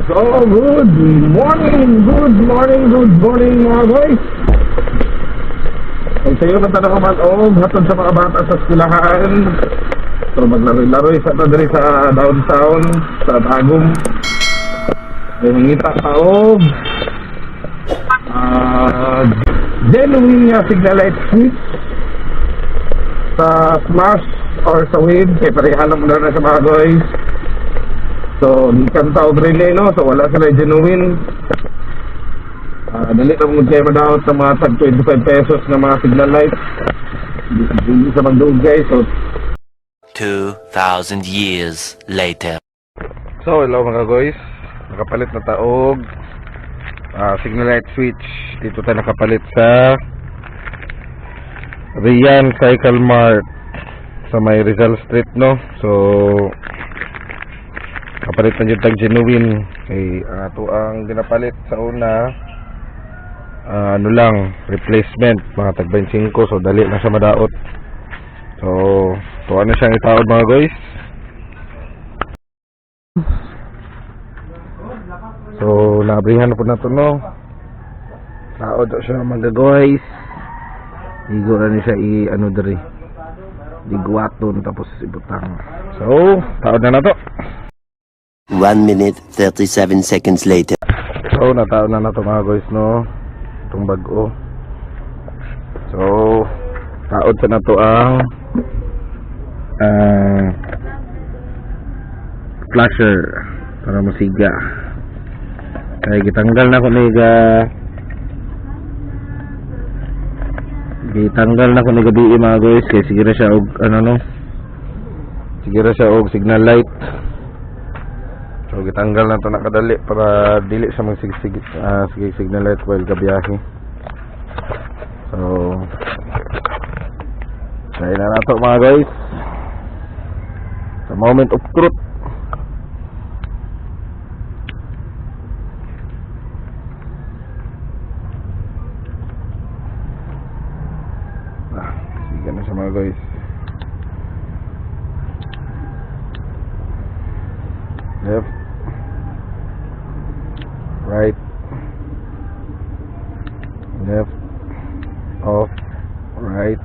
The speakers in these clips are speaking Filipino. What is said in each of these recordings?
So, good morning mga boys. Kung sa'yo ka tanong mag-og, hatod sa mga bata sa eskwelahan. So, maglaro-laro sa tadri sa downtown, sa Tagum. May mangita taog. Genuine nga signal light switch sa smash or sa wave. Kaya parehalang mo na sa mga boys. So, gikan taog relay, no? So, wala sila genuine. Dali na mong kayo madaot sa mga tag 25 pesos na mga signal light. Hindi sa magdoon guys. So, 2,000 years later. So, hello mga guys. Nakapalit na taog. Signal light switch. Dito tayo nakapalit sa Rian Cycle Mart sa may Rizal Street, no? So, kapalit na yung tag genuine. Okay, ito ang ginapalit sa una. Ano lang, replacement, mga tag 25. So, dali na siya madaot. So, tuwa na siyang itaod mga guys. So, nabrihan na po na ito, no? Taod siya mga guys. Igo na niya siya ano dari. Iguaton tapos ibutang. So, taod na to. 1 minute 37 seconds later. So, nataon na to mga guys, no? Itong bago. So, taod sa na to ang flasher para masiga. Kaya gitanggal na ko niga. Gitanggal na ko ni gabi mga guys. Kaya sige na siya og ano no. Sige na siya og signal light. So gitanggal na to nakadali para dili siya magsigsig sige signal light while gabiyahe. So kaya na nato mga guys. The moment of truth. Sige na siya mga guys. Left, right, left, off, right.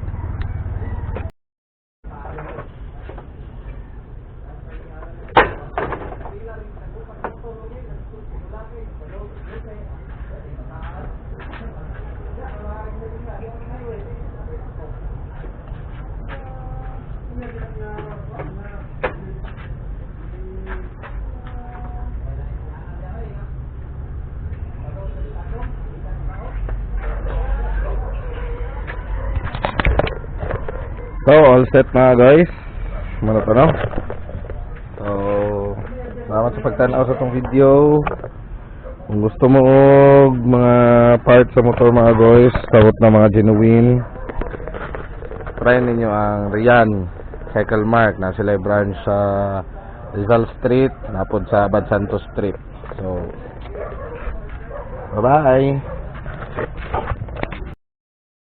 So, all set mga guys. Ano to, no? So, salamat sa pagtanaw sa itong video. Kung gusto mo og mga parts sa motor mga guys, sabot na mga genuine, try ninyo ang Rian Cycle Mart. Na sila branch sa Rizal Street, napod sa Bad Santos Street. So, bye bye.